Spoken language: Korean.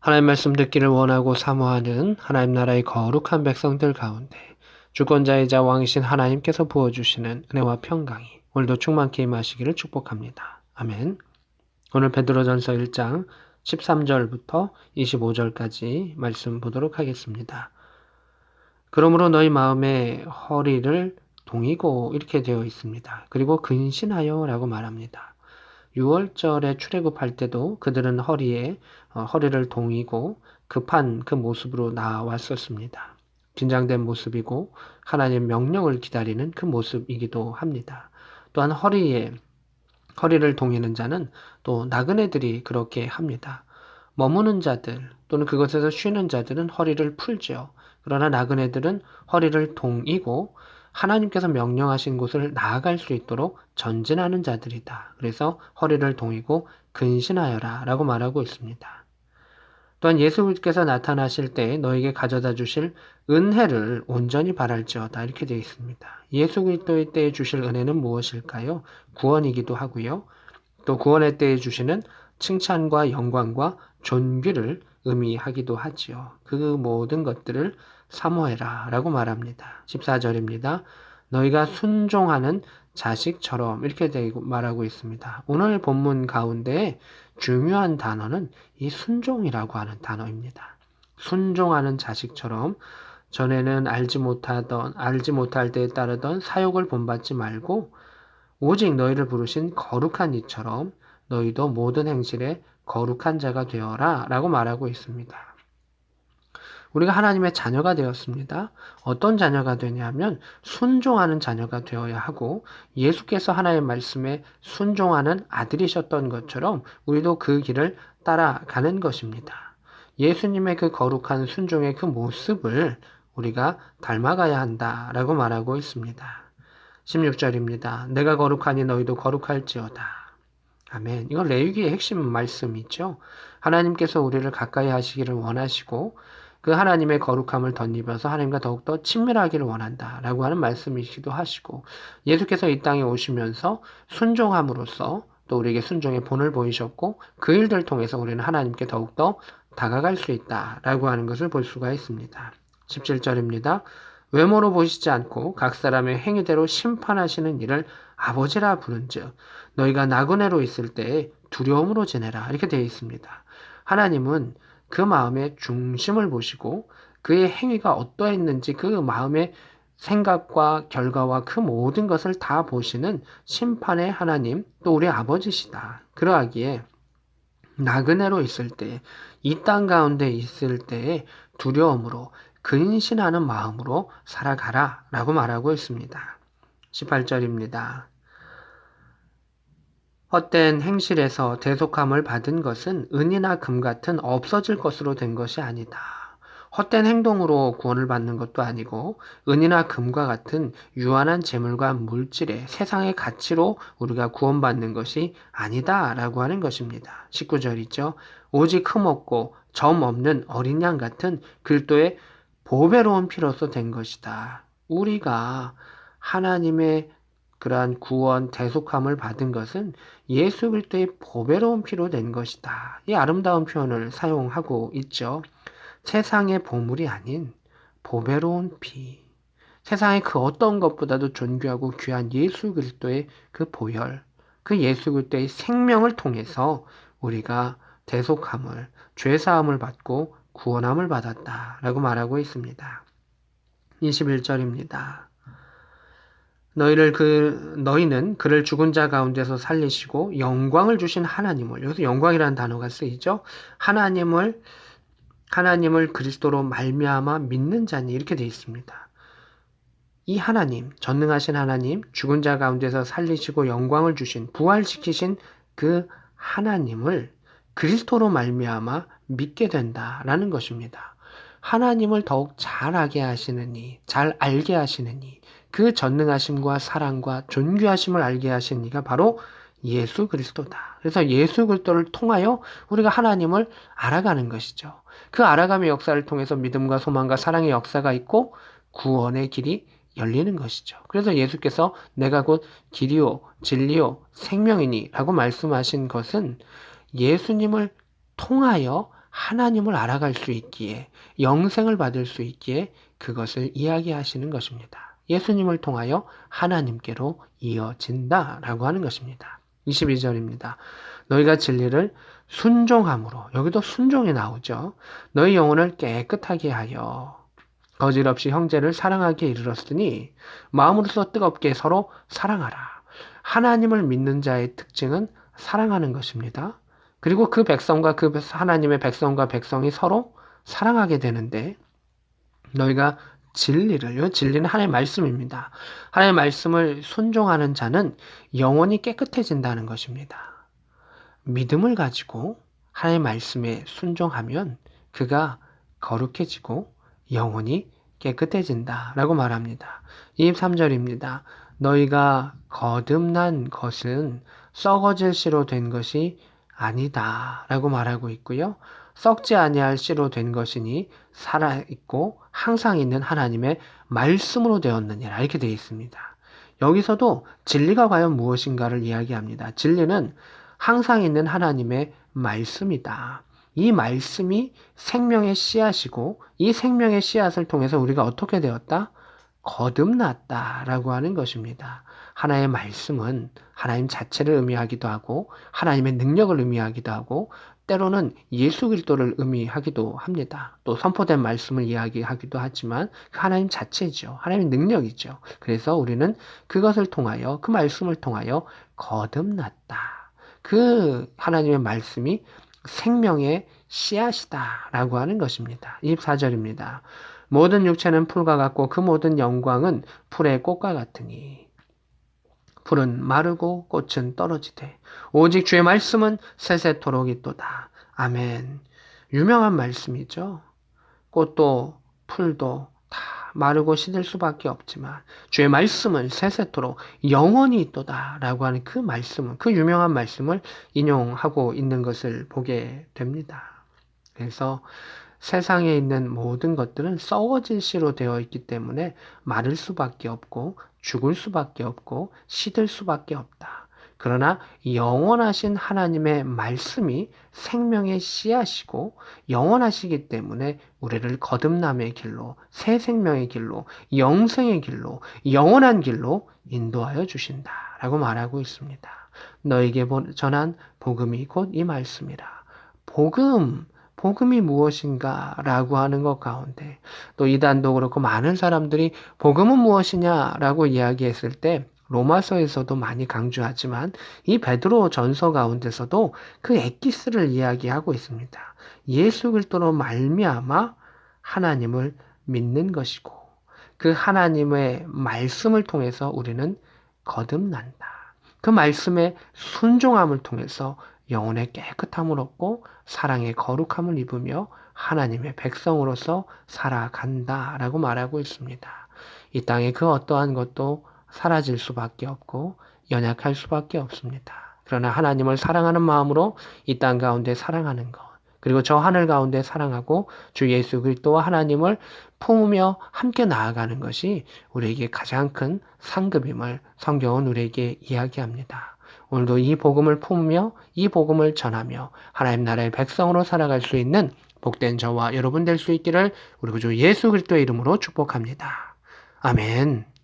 하나님 말씀 듣기를 원하고 사모하는 하나님 나라의 거룩한 백성들 가운데 주권자이자 왕이신 하나님께서 부어주시는 은혜와 평강이 오늘도 충만케 임하시기를 축복합니다. 아멘. 오늘 베드로전서 1장 13절부터 25절까지 말씀 보도록 하겠습니다. 그러므로 너희 마음의 허리를 동이고 이렇게 되어 있습니다. 그리고 근신하여 라고 말합니다. 6월절에 출애굽할 때도 그들은 허리를 동이고 급한 그 모습으로 나왔었습니다. 긴장된 모습이고 하나님의 명령을 기다리는 그 모습이기도 합니다. 또한 허리를 동이는 자는 또 나그네들이 그렇게 합니다. 머무는 자들 또는 그것에서 쉬는 자들은 허리를 풀죠. 그러나 나그네들은 허리를 동이고 하나님께서 명령하신 곳을 나아갈 수 있도록 전진하는 자들이다. 그래서 허리를 동이고 근신하여라 라고 말하고 있습니다. 또한 예수께서 나타나실 때 너에게 가져다 주실 은혜를 온전히 바랄지어다 이렇게 되어 있습니다. 예수 그리스도의 때에 주실 은혜는 무엇일까요? 구원이기도 하고요. 또 구원의 때에 주시는 칭찬과 영광과 존귀를 의미하기도 하지요. 그 모든 것들을 사모해라 라고 말합니다. 14절입니다. 너희가 순종하는 자식처럼 이렇게 말하고 있습니다. 오늘 본문 가운데 중요한 단어는 이 순종이라고 하는 단어입니다. 순종하는 자식처럼 전에는 알지 못할 때에 따르던 사욕을 본받지 말고 오직 너희를 부르신 거룩한 이처럼 너희도 모든 행실에 거룩한 자가 되어라 라고 말하고 있습니다. 우리가 하나님의 자녀가 되었습니다. 어떤 자녀가 되냐면 순종하는 자녀가 되어야 하고 예수께서 하나님의 말씀에 순종하는 아들이셨던 것처럼 우리도 그 길을 따라가는 것입니다. 예수님의 그 거룩한 순종의 그 모습을 우리가 닮아가야 한다라고 말하고 있습니다. 16절입니다. 내가 거룩하니 너희도 거룩할지어다. 아멘. 이건 레위기의 핵심 말씀이죠. 하나님께서 우리를 가까이 하시기를 원하시고 그 하나님의 거룩함을 덧입어서 하나님과 더욱더 친밀하기를 원한다라고 하는 말씀이시기도 하시고 예수께서 이 땅에 오시면서 순종함으로써 또 우리에게 순종의 본을 보이셨고 그 일들을 통해서 우리는 하나님께 더욱더 다가갈 수 있다라고 하는 것을 볼 수가 있습니다. 17절입니다. 외모로 보시지 않고 각 사람의 행위대로 심판하시는 이를 아버지라 부른즉 너희가 나그네로 있을 때에 두려움으로 지내라 이렇게 되어 있습니다. 하나님은 그 마음의 중심을 보시고 그의 행위가 어떠했는지 그 마음의 생각과 결과와 그 모든 것을 다 보시는 심판의 하나님 또 우리 아버지시다. 그러하기에 나그네로 있을 때, 이 땅 가운데 있을 때에 두려움으로 근신하는 마음으로 살아가라 라고 말하고 있습니다. 18절입니다. 헛된 행실에서 대속함을 받은 것은 은이나 금 같은 없어질 것으로 된 것이 아니다. 헛된 행동으로 구원을 받는 것도 아니고 은이나 금과 같은 유한한 재물과 물질의 세상의 가치로 우리가 구원받는 것이 아니다라고 하는 것입니다. 19절이죠. 오직 흠없고 점 없는 어린 양 같은 그리스도의 보배로운 피로서 된 것이다. 우리가 하나님의 그러한 구원, 대속함을 받은 것은 예수 그리스도의 보배로운 피로 된 것이다. 이 아름다운 표현을 사용하고 있죠. 세상의 보물이 아닌 보배로운 피. 세상의 그 어떤 것보다도 존귀하고 귀한 예수 그리스도의 그 보혈, 그 예수 그리스도의 생명을 통해서 우리가 대속함을, 죄사함을 받고 구원함을 받았다라고 말하고 있습니다. 21절입니다. 너희는 그를 죽은 자 가운데서 살리시고 영광을 주신 하나님을, 여기서 영광이라는 단어가 쓰이죠. 하나님을 그리스도로 말미암아 믿는 자니 이렇게 되어 있습니다. 이 하나님, 전능하신 하나님, 죽은 자 가운데서 살리시고 영광을 주신, 부활시키신 그 하나님을 그리스도로 말미암아 믿게 된다라는 것입니다. 하나님을 더욱 잘 알게 하시느니, 그 전능하심과 사랑과 존귀하심을 알게 하신 이가 바로 예수 그리스도다. 그래서 예수 그리스도를 통하여 우리가 하나님을 알아가는 것이죠. 그 알아감의 역사를 통해서 믿음과 소망과 사랑의 역사가 있고 구원의 길이 열리는 것이죠. 그래서 예수께서 내가 곧 길이요 진리요 생명이니 라고 말씀하신 것은 예수님을 통하여 하나님을 알아갈 수 있기에, 영생을 받을 수 있기에 그것을 이야기하시는 것입니다. 예수님을 통하여 하나님께로 이어진다라고 하는 것입니다. 22절입니다. 너희가 진리를 순종함으로, 여기도 순종이 나오죠. 너희 영혼을 깨끗하게 하여 거짓 없이 형제를 사랑하게 이르렀으니 마음으로서 뜨겁게 서로 사랑하라. 하나님을 믿는 자의 특징은 사랑하는 것입니다. 그리고 그 백성과 그 하나님의 백성과 백성이 서로 사랑하게 되는데, 너희가 진리를, 진리는 하나님의 말씀입니다. 하나님의 말씀을 순종하는 자는 영혼이 깨끗해진다는 것입니다. 믿음을 가지고 하나님의 말씀에 순종하면 그가 거룩해지고 영혼이 깨끗해진다라고 말합니다. 23절입니다. 너희가 거듭난 것은 썩어질 씨로 된 것이 아니다라고 말하고 있고요. 썩지 아니할 씨로 된 것이니 살아있고 항상 있는 하나님의 말씀으로 되었느니라, 이렇게 되어 있습니다. 여기서도 진리가 과연 무엇인가를 이야기합니다. 진리는 항상 있는 하나님의 말씀이다. 이 말씀이 생명의 씨앗이고, 이 생명의 씨앗을 통해서 우리가 어떻게 되었다? 거듭났다라고 하는 것입니다. 하나님의 말씀은 하나님 자체를 의미하기도 하고, 하나님의 능력을 의미하기도 하고, 때로는 예수 그리스도를 의미하기도 합니다. 또 선포된 말씀을 이야기하기도 하지만 그 하나님 자체죠. 하나님의 능력이죠. 그래서 우리는 그것을 통하여, 그 말씀을 통하여 거듭났다. 그 하나님의 말씀이 생명의 씨앗이다라고 하는 것입니다. 24절입니다. 모든 육체는 풀과 같고 그 모든 영광은 풀의 꽃과 같으니 풀은 마르고 꽃은 떨어지되 오직 주의 말씀은 세세토록 있도다. 아멘. 유명한 말씀이죠. 꽃도 풀도 다 마르고 시들 수밖에 없지만 주의 말씀은 세세토록 영원히 있도다 라고 하는 그 말씀은, 그 유명한 말씀을 인용하고 있는 것을 보게 됩니다. 그래서 세상에 있는 모든 것들은 썩어질 씨로 되어 있기 때문에 마를 수밖에 없고 죽을 수밖에 없고 시들 수밖에 없다. 그러나 영원하신 하나님의 말씀이 생명의 씨앗이고 영원하시기 때문에 우리를 거듭남의 길로, 새 생명의 길로, 영생의 길로, 영원한 길로 인도하여 주신다라고 말하고 있습니다. 너에게 전한 복음이 곧 이 말씀이라. 복음이 무엇인가라고 하는 것 가운데, 또 이단도 그렇고 많은 사람들이 복음은 무엇이냐라고 이야기했을 때 로마서에서도 많이 강조하지만 이 베드로 전서 가운데서도 그 엑기스를 이야기하고 있습니다. 예수 그리스도로 말미암아 하나님을 믿는 것이고 그 하나님의 말씀을 통해서 우리는 거듭난다. 그 말씀의 순종함을 통해서 영혼의 깨끗함을 얻고 사랑의 거룩함을 입으며 하나님의 백성으로서 살아간다라고 말하고 있습니다. 이 땅의 그 어떠한 것도 사라질 수밖에 없고 연약할 수밖에 없습니다. 그러나 하나님을 사랑하는 마음으로 이 땅 가운데 사랑하는 것, 그리고 저 하늘 가운데 사랑하고 주 예수 그리스도와 하나님을 품으며 함께 나아가는 것이 우리에게 가장 큰 상급임을 성경은 우리에게 이야기합니다. 오늘도 이 복음을 품으며 이 복음을 전하며 하나님 나라의 백성으로 살아갈 수 있는 복된 저와 여러분 될 수 있기를 우리 구주 예수 그리스도의 이름으로 축복합니다. 아멘.